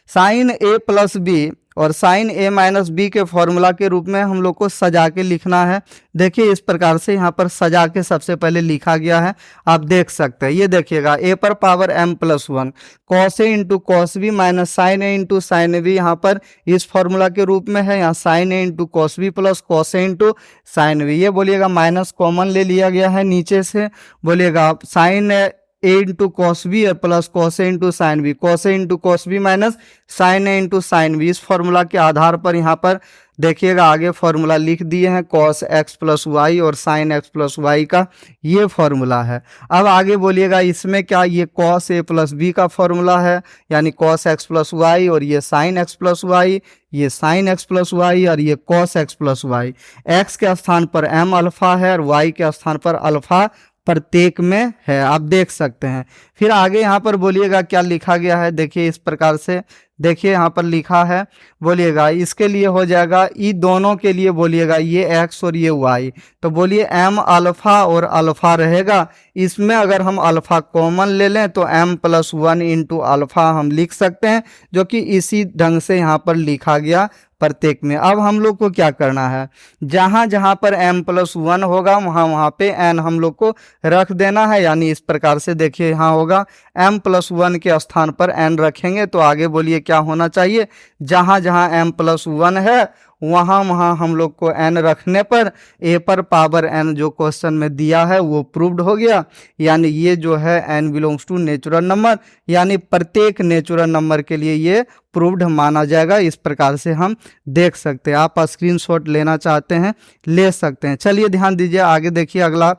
साइन ए प्लस बी, और साइन ए माइनस बी के फॉर्मूला के रूप में हम लोग को सजा के लिखना है। देखिए इस प्रकार से यहाँ पर सजा के सबसे पहले लिखा गया है, आप देख सकते हैं। ये देखिएगा a पर power m plus 1 cos A into cos B minus sine A into sine B, यहाँ पर इस फॉर्मूला के रूप में है। यहाँ sine A into cos B plus cos A into sine B, ये बोलिएगा माइनस कॉमन ले लिया गया है नीचे से। बोलिएगा sine A into cos B plus cos A into sine B, cos A into cos B minus sine A into sine B. इस फॉर्मूला के आधार पर यहाँ पर देखिएगा आगे फॉर्मूला लिख दिए हैं, कॉस एक्स प्लस वाई और साइन एक्स प्लस वाई का ये फॉर्मूला है। अब आगे बोलिएगा इसमें क्या, ये कॉस ए प्लस बी का फॉर्मूला है, यानी कॉस एक्स प्लस वाई, और ये साइन एक्स प्लस वाई, ये साइन एक्स प्लस वाई, और ये cos x plus y. X के स्थान पर एम अल्फा है और वाई के स्थान पर अल्फा प्रत्येक में है, आप देख सकते हैं। फिर आगे यहाँ पर बोलिएगा क्या लिखा गया है, देखिए इस प्रकार से। देखिए यहाँ पर लिखा है, बोलिएगा इसके लिए हो जाएगा, ई दोनों के लिए बोलिएगा ये एक्स और ये वाई, तो बोलिए एम अल्फा और अल्फा रहेगा। इसमें अगर हम अल्फा कॉमन ले लें तो m प्लस 1 इंटू अल्फा हम लिख सकते हैं, जो कि इसी ढंग से यहाँ पर लिखा गया प्रत्येक में। अब हम लोग को क्या करना है, जहाँ जहाँ पर m प्लस 1 होगा वहाँ वहाँ पे n हम लोग को रख देना है, यानी इस प्रकार से देखिए यहाँ होगा m प्लस 1 के स्थान पर n रखेंगे तो आगे बोलिए क्या होना चाहिए, जहाँ जहाँ m प्लस 1 है वहाँ वहाँ हम लोग को n रखने पर a पर पावर n जो क्वेश्चन में दिया है वो प्रूव्ड हो गया। यानी ये जो है n belongs to natural number, यानी प्रत्येक नेचुरल नंबर के लिए ये प्रूव्ड माना जाएगा। इस प्रकार से हम देख सकते हैं, आप स्क्रीनशॉट लेना चाहते हैं ले सकते हैं। चलिए ध्यान दीजिए, आगे देखिए अगला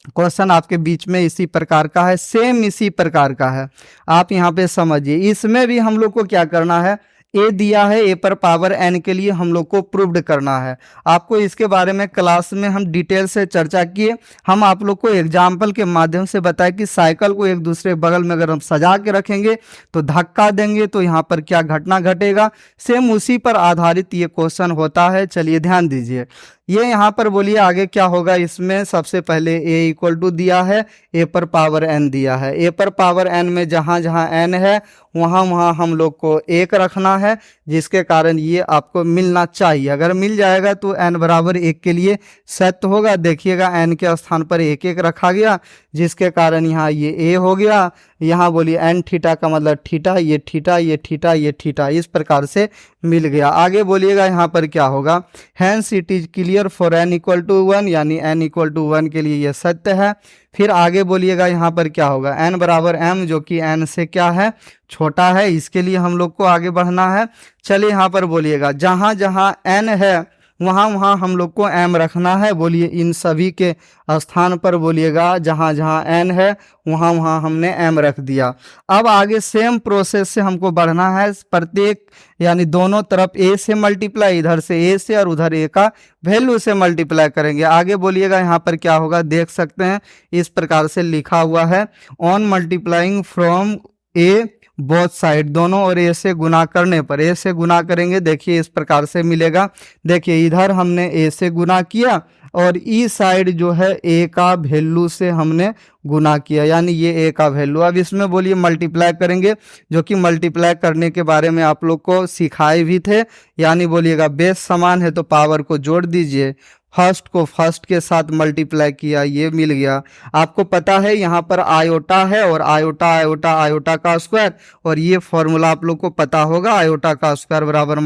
क्वेश्चन आपके बीच में इसी प्रकार का है, सेम इसी प्रकार का है, आप यहाँ पे समझिए। इसमें भी हम लोग को क्या करना है, ए दिया है, ए पर पावर एन के लिए हम लोग को प्रूव्ड करना है। आपको इसके बारे में क्लास में हम डिटेल से चर्चा किए। हम आप लोग को एग्जाम्पल के माध्यम से बताएं कि साइकिल को एक दूसरे बगल में अगर हम सजा के रखेंगे तो धक्का देंगे तो यहाँ पर क्या घटना घटेगा। सेम उसी पर आधारित ये क्वेश्चन होता है। चलिए ध्यान दीजिए, ये यहाँ पर बोलिए आगे क्या होगा। इसमें सबसे पहले ए इक्वल टू दिया है, ए पर पावर एन दिया है। ए पर पावर एन में जहाँ जहाँ एन है वहाँ वहाँ हम लोग को एक रखना है, जिसके कारण ये आपको मिलना चाहिए। अगर मिल जाएगा तो एन बराबर एक के लिए सत्य होगा। देखिएगा एन के स्थान पर एक एक रखा गया, जिसके कारण यहाँ ये ए हो गया। यहाँ बोलिए एन थीटा का मतलब थीटा, ये थीटा, ये थीटा, ये थीटा, इस प्रकार से मिल गया। आगे बोलिएगा यहाँ पर क्या होगा। Hence it is clear for n equal to 1, यानी एन इक्वल टू 1 के लिए ये सत्य है। फिर आगे बोलिएगा यहाँ पर क्या होगा। एन बराबर एम, जो कि एन से क्या है, छोटा है, इसके लिए हम लोग को आगे बढ़ना है। चलिए यहाँ पर बोलिएगा जहाँ जहाँ एन है वहाँ वहाँ हम लोग को एम रखना है। बोलिए इन सभी के स्थान पर बोलिएगा जहाँ जहाँ एन है वहाँ वहाँ हमने एम रख दिया। अब आगे सेम प्रोसेस से हमको बढ़ना है। प्रत्येक यानी दोनों तरफ ए से मल्टीप्लाई, इधर से ए से और उधर ए का वैल्यू से मल्टीप्लाई करेंगे। आगे बोलिएगा यहाँ पर क्या होगा, देख सकते हैं इस प्रकार से लिखा हुआ है। On multiplying from A both side, दोनों और ए से गुना करने पर, ए से गुना करेंगे देखिए इस प्रकार से मिलेगा। देखिए इधर हमने ए से गुना किया और ई साइड जो है ए का वैल्यू से हमने गुना किया, यानी ये ए का वैल्यू। अब इसमें बोलिए मल्टीप्लाई करेंगे, जो कि मल्टीप्लाई करने के बारे में आप लोग को सिखाए भी थे। यानी बोलिएगा बेस समान है तो पावर को जोड़ दीजिए, फर्स्ट को फर्स्ट के साथ मल्टीप्लाई किया, ये मिल गया। आपको पता है यहाँ पर आयोटा है और आयोटा आयोटा आयोटा का स्क्वायर, और ये फॉर्मूला आप लोग को पता होगा, आयोटा का स्क्वायर बराबर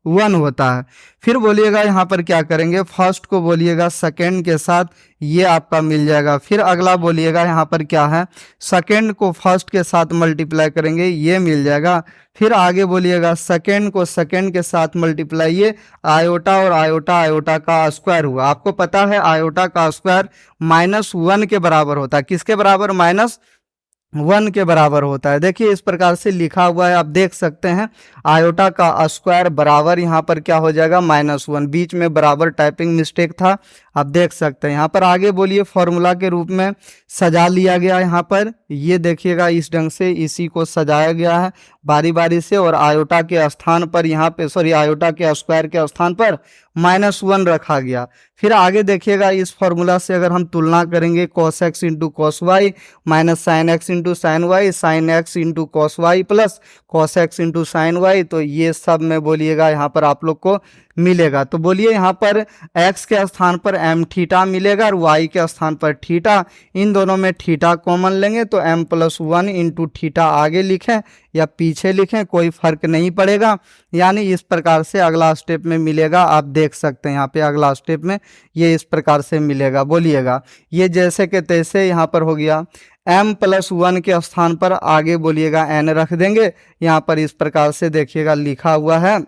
-1 होता है। फिर बोलिएगा यहाँ पर क्या करेंगे, फर्स्ट को बोलिएगा सेकेंड के साथ, ये आपका मिल जाएगा। फिर अगला बोलिएगा यहाँ पर क्या है, सेकेंड को फर्स्ट के साथ मल्टीप्लाई करेंगे, ये मिल जाएगा। फिर आगे बोलिएगा सेकेंड को सेकेंड के साथ मल्टीप्लाई, ये आयोटा और आयोटा आयोटा का स्क्वायर हुआ। आपको पता है आयोटा का स्क्वायर -1 के बराबर होता है। किसके बराबर, -1 के बराबर होता है। देखिए इस प्रकार से लिखा हुआ है, आप देख सकते हैं आयोटा का स्क्वायर बराबर यहाँ पर क्या हो जाएगा, -1। बीच में बराबर टाइपिंग मिस्टेक था, आप देख सकते हैं। यहाँ पर आगे बोलिए फॉर्मूला के रूप में सजा लिया गया। यहाँ पर ये देखिएगा इस ढंग से इसी को सजाया गया है बारी बारी से, और आयोटा के स्थान पर यहाँ पे आयोटा के स्क्वायर के स्थान पर -1 रखा गया। फिर आगे देखिएगा इस फॉर्मूला से अगर हम तुलना करेंगे, cos x into cos y minus sine x into sine y, sine x into cos y plus cos x into sine y, तो ये सब में बोलिएगा यहाँ पर आप लोग को मिलेगा। तो बोलिए यहाँ पर x के स्थान पर m थीटा मिलेगा और y के स्थान पर थीटा। इन दोनों में थीटा कॉमन लेंगे तो m+1 इंटू थीटा आगे लिखें या पीछे लिखें, कोई फर्क नहीं पड़ेगा। यानी इस प्रकार से अगला स्टेप में मिलेगा, आप देख सकते हैं यहाँ पे अगला स्टेप में ये इस प्रकार से मिलेगा। बोलिएगा ये जैसे के तैसे यहाँ पर हो गया, m+1 के स्थान पर आगे बोलिएगा n रख देंगे। यहाँ पर इस प्रकार से देखिएगा लिखा हुआ है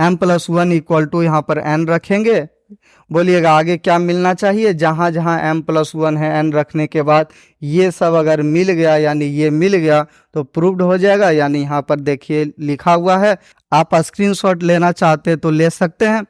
m+1 इक्वल टू यहाँ पर n रखेंगे। बोलिएगा आगे क्या मिलना चाहिए, जहाँ जहाँ m+1 है n रखने के बाद ये सब अगर मिल गया, यानी ये मिल गया तो प्रूव्ड हो जाएगा। यानी यहाँ पर देखिए लिखा हुआ है, आप स्क्रीनशॉट लेना चाहते तो ले सकते हैं।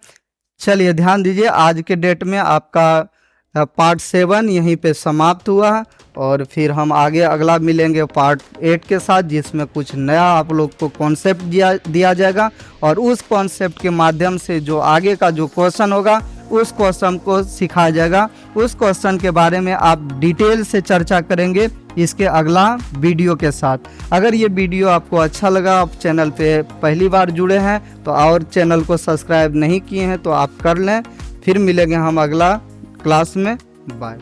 चलिए ध्यान दीजिए, आज के डेट में आपका पार्ट 7 यहीं पे समाप्त हुआ है, और फिर हम आगे अगला मिलेंगे पार्ट 8 के साथ, जिसमें कुछ नया आप लोग को कॉन्सेप्ट दिया जाएगा, और उस कॉन्सेप्ट के माध्यम से जो आगे का जो क्वेश्चन होगा उस क्वेश्चन को सिखाया जाएगा। उस क्वेश्चन के बारे में आप डिटेल से चर्चा करेंगे इसके अगला वीडियो के साथ। अगर ये वीडियो आपको अच्छा लगा, आप चैनल पे पहली बार जुड़े हैं तो और चैनल को सब्सक्राइब नहीं किए हैं तो आप कर लें। फिर मिलेंगे हम अगला क्लास में, बाय।